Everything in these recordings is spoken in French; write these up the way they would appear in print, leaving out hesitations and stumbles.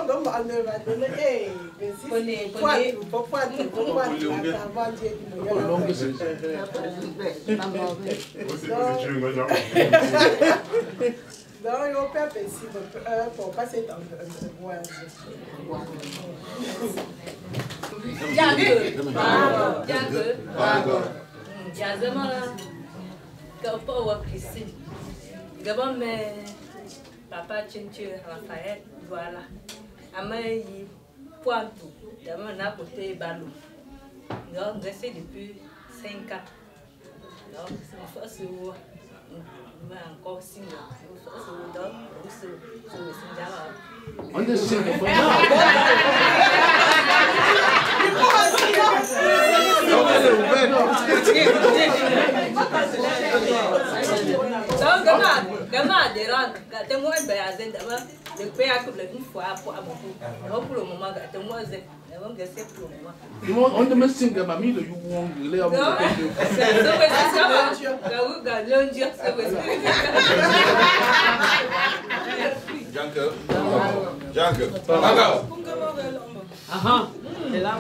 Non, il va faire pour passer dans le voyage. Papa Chinchu Raphaël, voilà. Amay Pointou, d'abord on a porté Balou. Donc, j'essaie depuis 5 ans. Donc, c'est ma force encore 6 mois. On est sûr que on ne me sing que mamie le you won't lay up. Janke. Aha. Et là,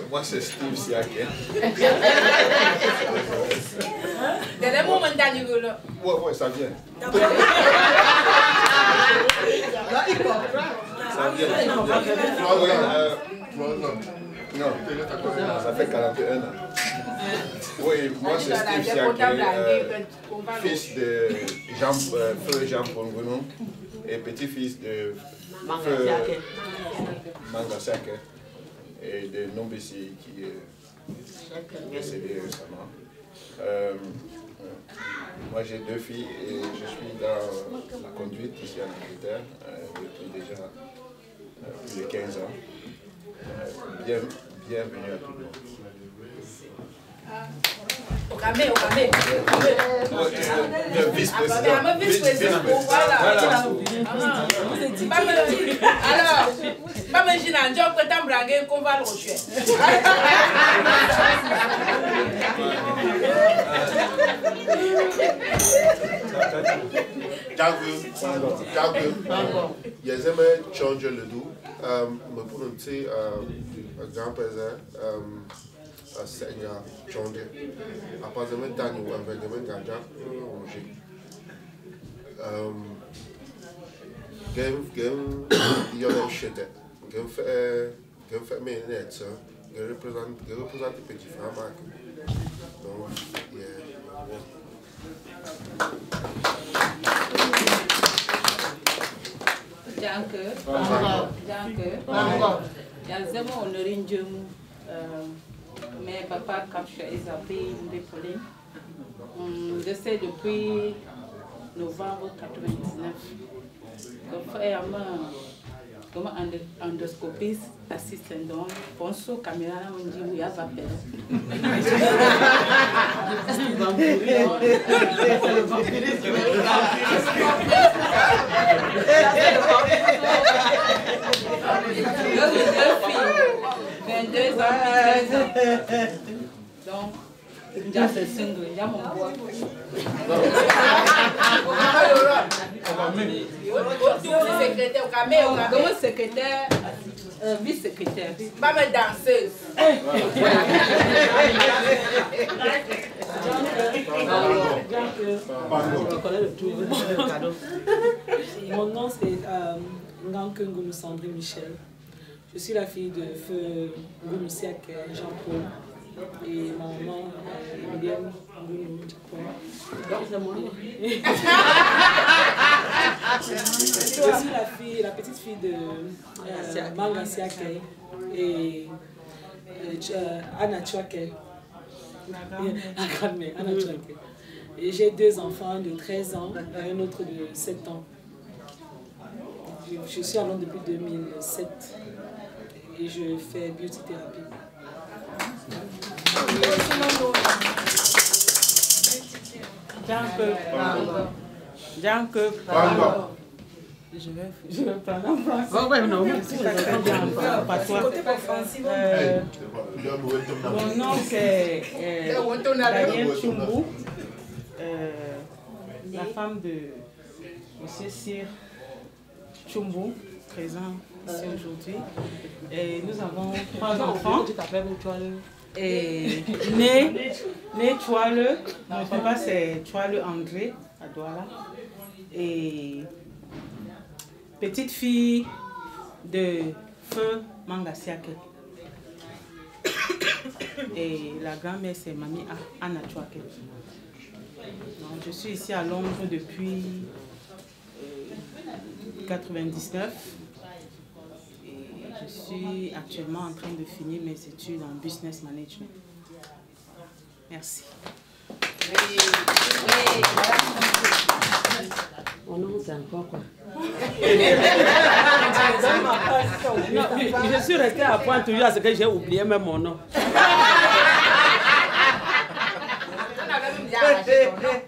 moi c'est Steve Siaké. Ouais, ça vient. Ça vient. Non, ça fait 41 ans. Oui, moi c'est Steve Siaké, fils de Feu Jean Pongono et petit-fils de Feu Manga Siaké et de Nombesi qui est décédé récemment. Moi j'ai 2 filles et je suis dans la conduite ici en Angleterre depuis déjà plus de 15 ans. Bienvenue à tout le monde. Le vice-président. Voilà. Alors, pas imaginer un job que tu as bragué qu'on va le rejeter. Il y a jamais changé le doux. Mais pour nous, c'est un grand-père. Seigneur changé. Apparemment, Daniel, avec le même gardien, rangé. Il y a un chèque. Il fait mes nets. Il représente les petits frères. Donc, Danke. Yazemo onorinjum mais papa capture Isabelle Pauline. Je sais depuis novembre 99. Comme endoscopiste assistant donc ponso caméra on dit oui à papel. Donc déjà c'est single, déjà mon bois. Comme secrétaire, vice-secrétaire. Pas me danseuse. Mon nom c'est Nganke Ngoumou Sandrine Michel. Je suis la fille de Feu Ngoumou Siaké Jean-Paul. Et mon nom est Emilienne Ngoumou Japon. Donc c'est mon nom. Je suis la petite fille de Manga Siaké et Anna Chouaké. La grand-mère, Anna Chouaké. Et j'ai 2 enfants de 13 ans et un autre de 7 ans. Je suis à Londres depuis 2007 et je fais beauty thérapie. Danke. Je vais parler en français. Oh, ouais, non, c'est pas toi. Mon nom c'est Daniel Chumbu. femme de M. Sir Chumbu, présent ici aujourd'hui. Et nous avons 3 enfants. Et né Chouale, mon papa c'est Chouale André à Douala. Et petite fille de Feu Mangasiake. Et la grand-mère c'est Mamie Anna Chouake. Donc, je suis ici à Londres depuis 1999. Je suis actuellement en train de finir mes études en business management. Merci. Mon nom, c'est encore quoi? Non, je suis restée à point toujours à ce que j'ai oublié même mon nom.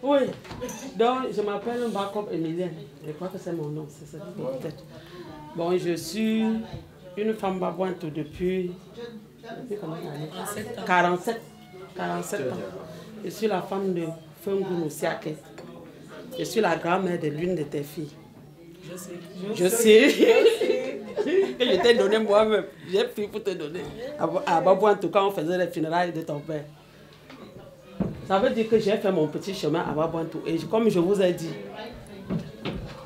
Oui, donc je m'appelle Mbakop Emilienne. Je crois que c'est mon nom, c'est ça peut-être. Bon, je suis une femme babouante depuis combien d'années? 47 ans. Je suis la femme de Fungoulou Siake. Je suis la grand-mère de l'une de tes filles. Je sais. Que je t'ai donné moi-même. J'ai pris pour te donner. À Babouantou, quand on faisait les funérailles de ton père. Ça veut dire que j'ai fait mon petit chemin à Babouantou. Et comme je vous ai dit,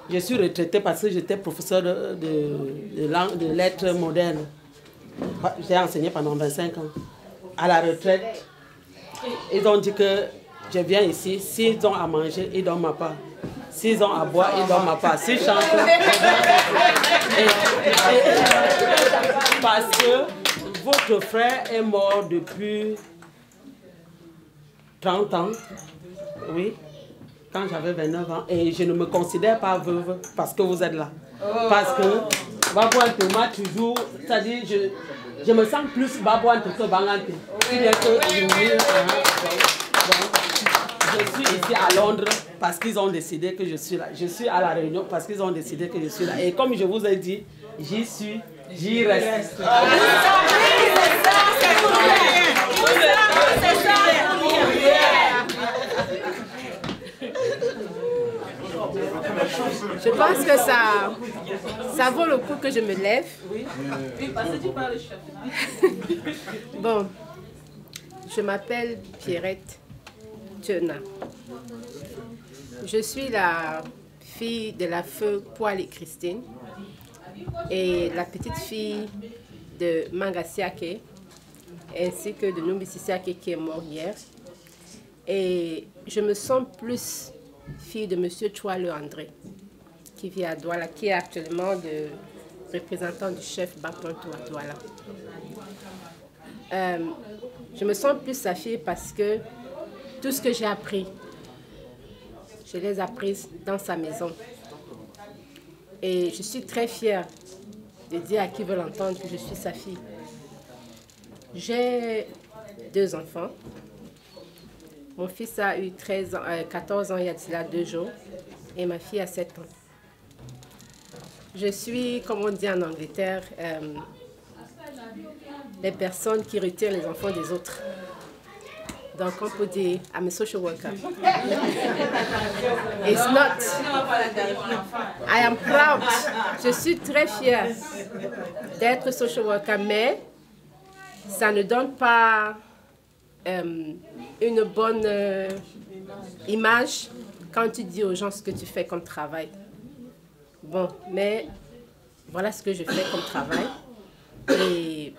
je suis retraitée parce que j'étais professeur de lettres modernes. J'ai enseigné pendant 25 ans. À la retraite, ils ont dit que je viens ici. S'ils ont à manger, ils donnent ma part. S'ils ont à boire, ils donnent ma part. S'ils chantent, parce que votre frère est mort depuis 30 ans. Oui. Quand j'avais 29 ans, et je ne me considère pas veuve parce que vous êtes là. Parce que Babouantou m'a toujours, c'est-à-dire je me sens plus Babouantou que Bangante. Je suis ici à Londres parce qu'ils ont décidé que je suis là. Je suis à La Réunion parce qu'ils ont décidé que je suis là. Et comme je vous ai dit, j'y suis, j'y reste. Je pense que ça vaut le coup que je me lève. Bon, je m'appelle Pierrette Tchena. Je suis la fille de la feu Poil et Christine et la petite fille de Mangasiake ainsi que de Numbisi Siake qui est mort hier. Et je me sens plus fille de M. Chouale André, qui vit à Douala, qui est actuellement le représentant du chef Bakpontou à Douala. Je me sens plus sa fille parce que tout ce que j'ai appris, je les ai apprises dans sa maison. Et je suis très fière de dire à qui veut l'entendre que je suis sa fille. J'ai 2 enfants. Mon fils a eu 14 ans il y a de cela 2 jours et ma fille a 7 ans. Je suis, comme on dit en Angleterre, les personnes qui retirent les enfants des autres. Donc on peut dire, I'm a social worker. It's not. I am proud. Je suis très fière d'être social worker, mais ça ne donne pas une bonne image quand tu dis aux gens ce que tu fais comme travail. Bon, mais voilà ce que je fais comme travail. Et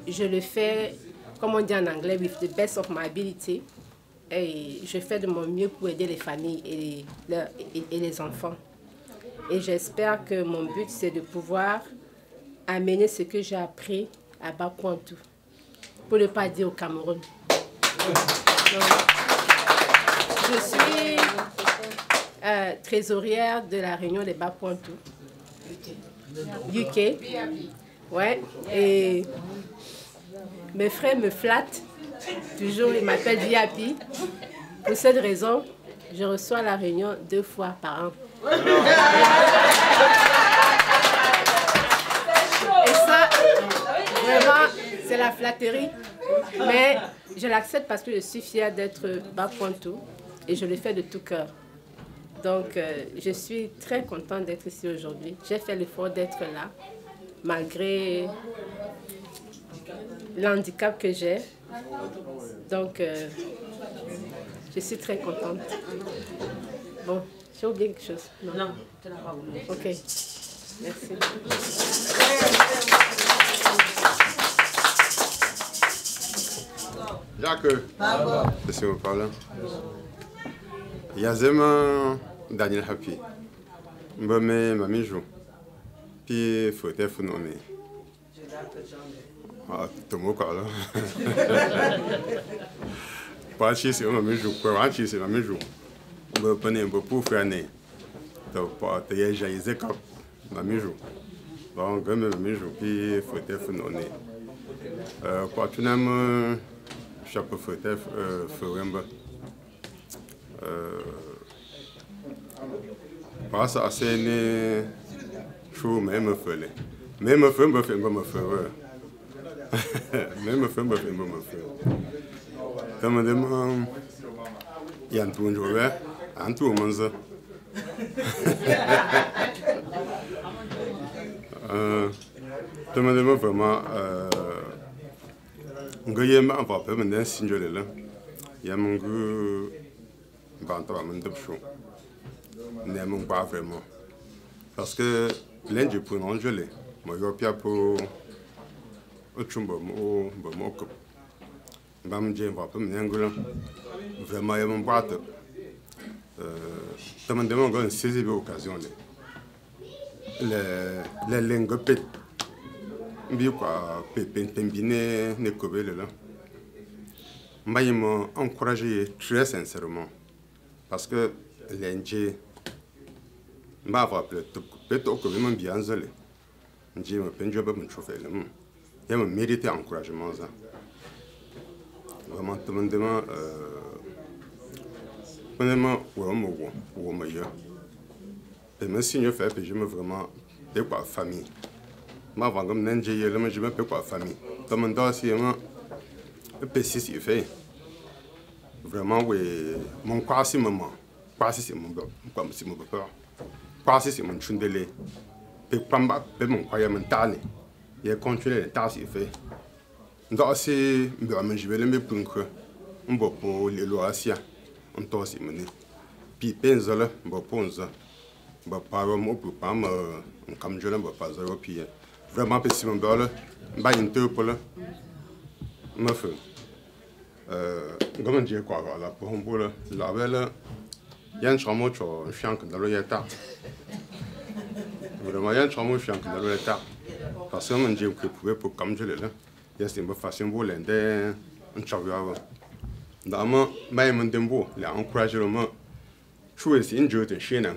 je le fais, comme on dit en anglais, with the best of my ability. Et je fais de mon mieux pour aider les familles et les enfants. Et j'espère que mon but, c'est de pouvoir amener ce que j'ai appris à Bakpontou, pour ne pas dire au Cameroun. Donc, je suis trésorière de la Réunion des Bakpontou, UK. Ouais, et mes frères me flattent toujours, ils m'appellent VIP. Pour cette raison, je reçois la Réunion 2 fois par an. Et ça, vraiment, c'est la flatterie. Mais je l'accepte parce que je suis fière d'être Bakpontou et je le fais de tout cœur. Donc, je suis très contente d'être ici aujourd'hui. J'ai fait l'effort d'être là, malgré l'handicap que j'ai. Donc, je suis très contente. Bon, j'ai oublié quelque chose. Non, tu n'as pas oublié. Ok, merci. Jacques, c'est vous parle. Yazema Daniel Happy. Mbame mami jou. Puis faut être nommé. Ah, tout le quoi là. Pas si c'est mami jou, quoi, si c'est mami jou. Me prenez un peu pour faire né. Donc pas te y jaillir cap mami jou. Bon, gomme mami jou, puis faut être nommé. Quoi tu n'aimes chaque fois Furemba. Parce que c'est une chose même feuille. Même feuille me fait me faire. Même feuille me fait me faire. Comme demain, il y a un tour de jouer, un tour de manger. Demain vraiment. Je ma pas peu mais si je l'ai là il y a mon goût bantam mon dopcho n'est mon pas vraiment parce que lundi pour non je l'ai moi je pia pour ochumbo mo ko bam je pas peu mais ngula vraiment il y a mon pas demande mon gars saisir l'occasion les langues pète bi quoi pépin tembine ne kobele là mbaye mo encourager très sincèrement parce que l'NG mba va peut-être que même bien zolé nji me penjo ba mon chauffeur là il me mérite encouragement ça vraiment demandement honnêtement ou meilleur et même si je fais je me vraiment de quoi famille ma va comme n'enje yele mais je me peux quoi famille comme dans si moi petit si fait vraiment oui mon quasi maman quasi c'est mon comme si mon papa quasi c'est mon chundele et pamba be mon croyait mental il continuer les tâches fait dans si me je vais le me punque on va pour les loisirs on t'en si mener puis penzola bon ponza ba pas mo pour pas me comme je ne vais pas zéro puis vraiment petit mon bol ba interpole me fait comment dire quoi là pour un boule la belle yan chamo cho fianc dans le yata vraiment yan chamo fianc dans le yata parce que mon dieu que pouvait pour comme je l'ai là il y a c'est une façon pour l'aider un chavia dans mon mais mon tempo la encouragement choisir une journée chez nous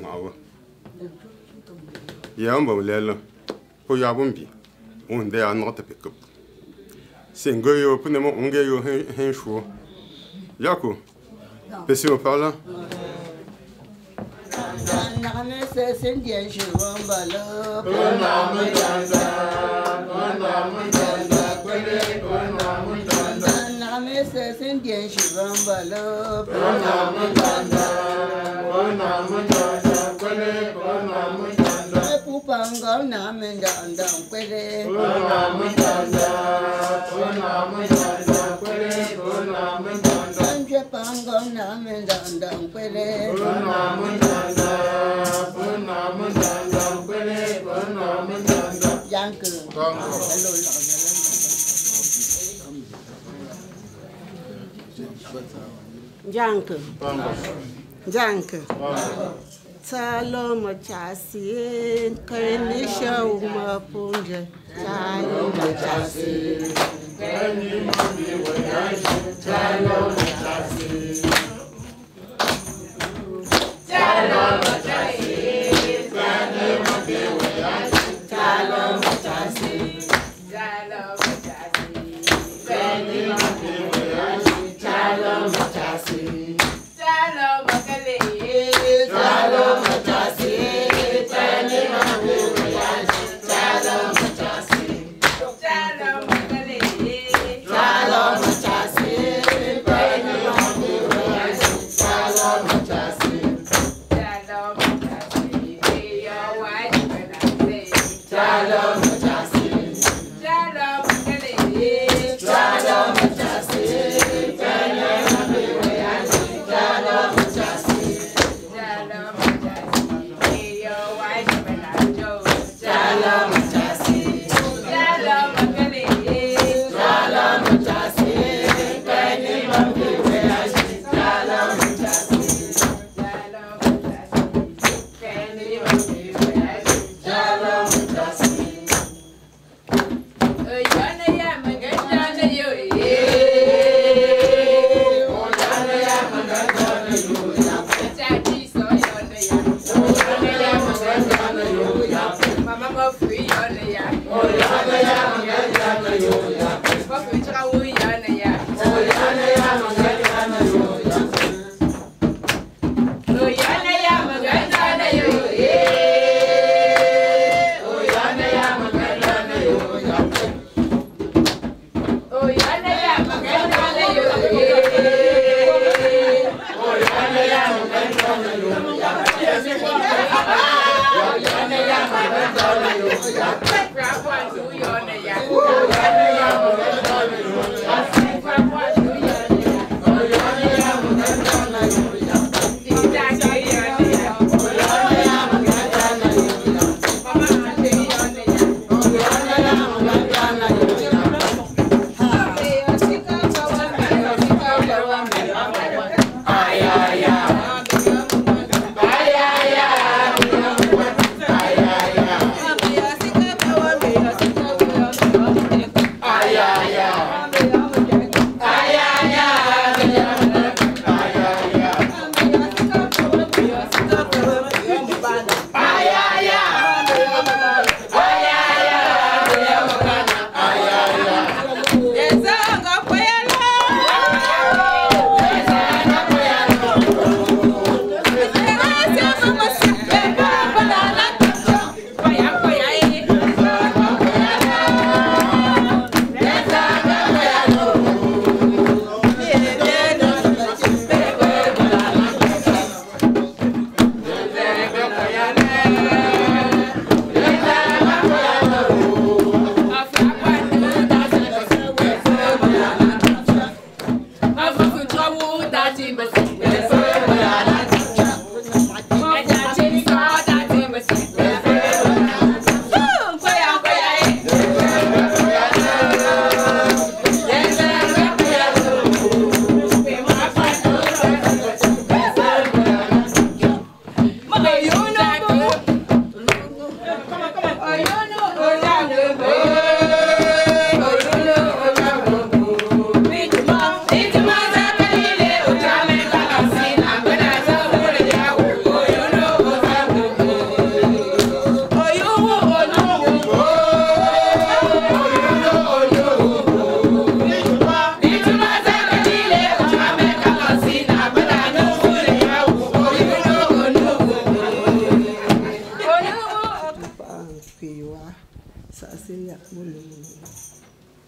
il y a un bon là pour y avoir bi on est à notre pick-up c'est un gars pour nous on gagne un choix Yako Pessi me parle Pupangam namen dandang kwele. Anje pangam namen dandang kwele. Yanku. Yanku. Yanku. Saloma chasi, kanisha umapunja. Saloma chasi, kanima biwayashi. Saloma chasi, saloma chasi, kanima biwayashi. Saloma chasi, saloma chasi, kanima biwayashi. Saloma chasi, saloma kale. Salom chasi, tani mahu yaji. Salom chasi, salom kale. Salom chasi, tani mahu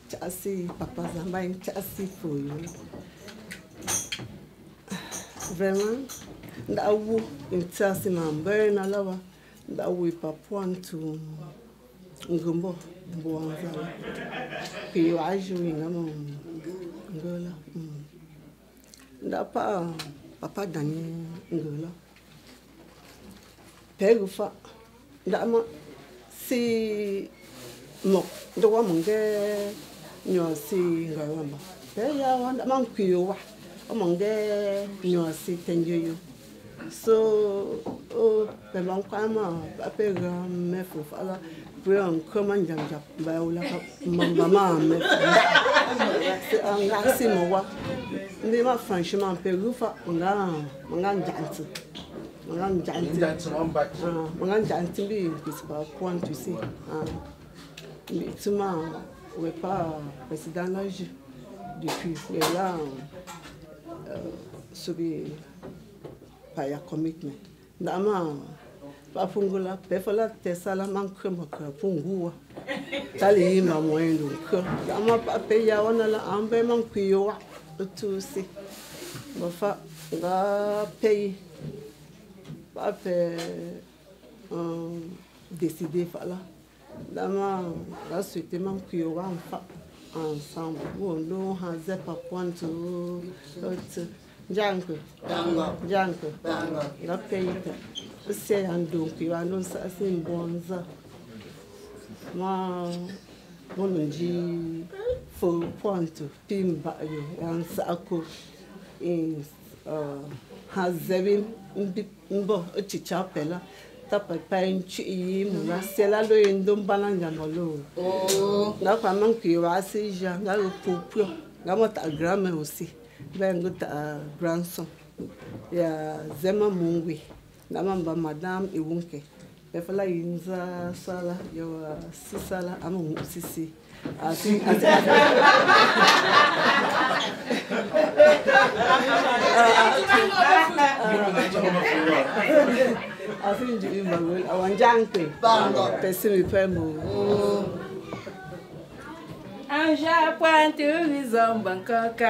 Chassi, papa Zamba, chassi pour eux. Vraiment, d'aou, une chassi m'embête na lawa, d'aou pas point tout ngombo, boanza. Puis eu ajo ingamo ngola. D'apa papa Dani ngola. Perufa, d'ama si mo, doa monge nyo si ngawamba. Peya wanda mankuyo. Omonge nyosi tenjoyo. So pemang kwama apega mefu fala brian comment janja ba ula mama me anga si mo wa ndi ma franchement Pérou fa nga janti bi c'est pas point tu sais mais tu m'as ouais pas président là depuis mais là subi paya commitment dama pa fungula pe fala tesala mankrema ka fungua tali ma moendo ka dama pa pe ya wana la ambe mankuyo wa tu si ba fa ga pe pa pe décider fala dama ga souhaiter mankuyo wa fa ensemble. Bon, nous avons pas point tout. Janko, Janko, la paye. C'est un don qui va nous assez bon ça. Moi, on me dit faut point pimba un saco et hazevin mbo chichapela. Tapa painchi muna sela lo indom balanga molo na kwa manki wa sija na pupu na mota gramme aussi ben gota grandson ya zema mungwi na mamba madame iwunke befala inza sala yo sisala amu sisi asi Afin du humain, on janque, personne ne un japon, tu vis en Bangkok.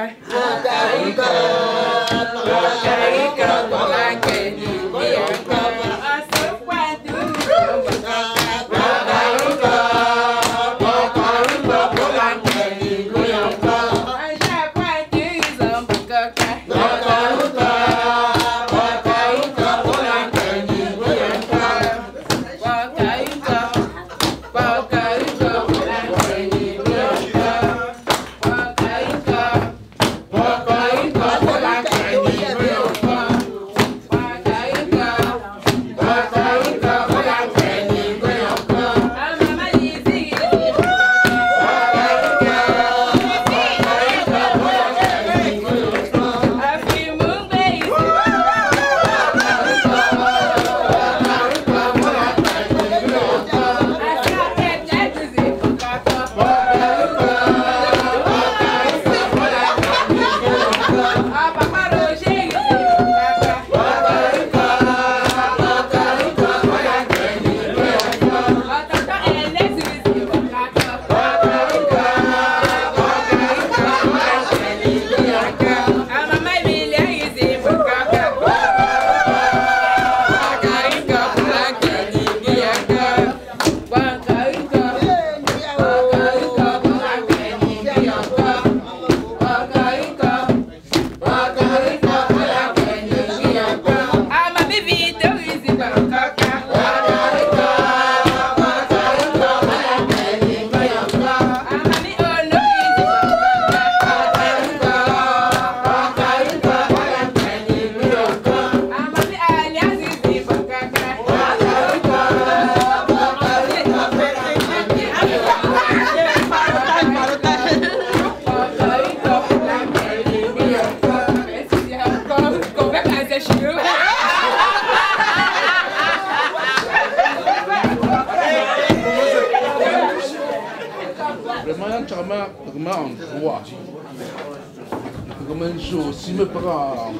aussi me prend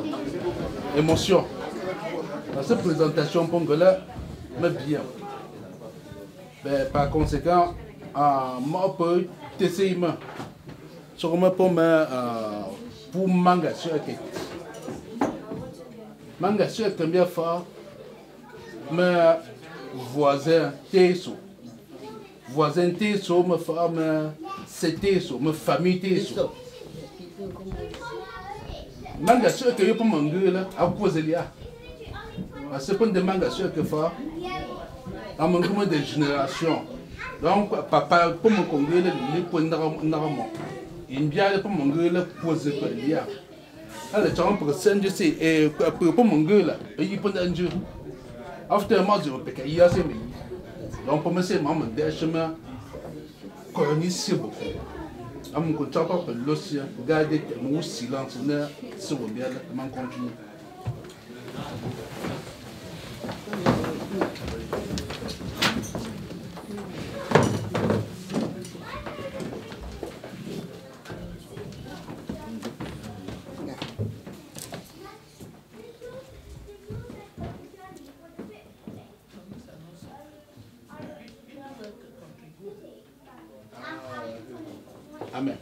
émotion. Dans cette présentation, Pongolais, mais bien. Ben, par conséquent, Moi, peux t'essayer, sur moi, pour manga sur la manga sur la première fois, mes voisins, Tesso. Voisin Tesso, me femme, c'est Tesso, me famille Tesso. Manga sur que je peux manger là, à cause de là. C'est pas des mangas sur que fa, à mon moment de génération. Donc papa pour me conduire les points d'armement. Il vient pour manger le pose que il y a. Alors tu as un pourcent je sais et pour manger là, il peut un jeu. After moi je peux qu'il y a c'est mais. Donc pour me c'est maman des chemins connaissez beaucoup. À mon côté pas que l'océan garder mon silence là sur le bien là continue. Amen.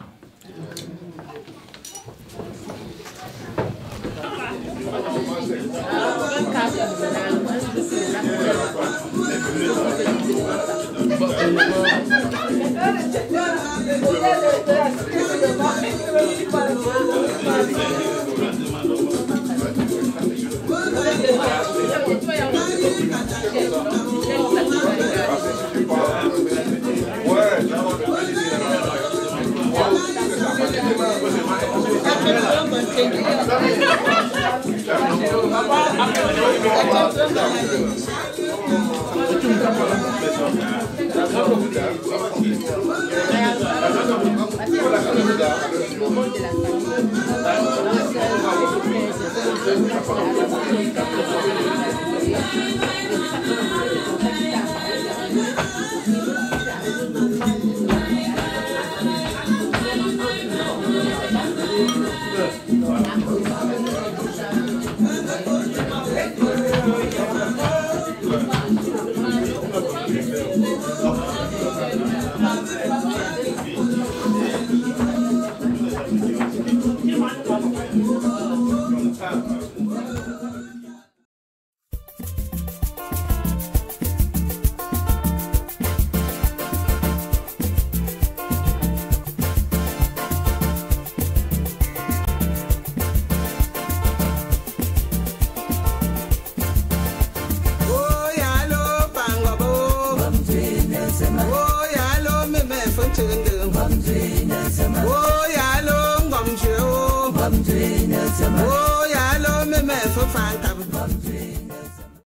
Oh,